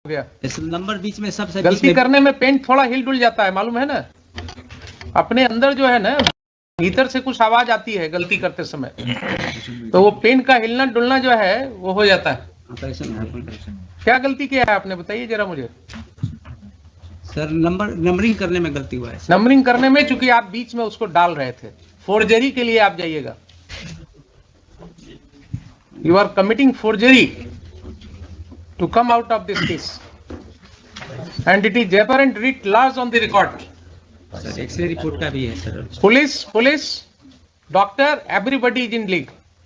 गया। इस नंबर बीच में सबसे गलती करने में पेन थोड़ा हिल डुल जाता है, मालूम है ना। अपने अंदर जो है ना, भीतर से कुछ आवाज आती है गलती करते समय, तो वो पेन का हिलना डुलना जो है वो हो जाता है। क्या गलती किया है आपने, बताइए जरा मुझे। सर नंबरिंग करने में गलती हुआ है। नंबरिंग करने में, चूंकि आप बीच में उसको डाल रहे थे, फोर्जरी के लिए आप जाइएगा। You are committing forgery to come out of this case and it is apparent writ large on the record. Sir x-ray report का भी है sir. Police, doctor, everybody is in league.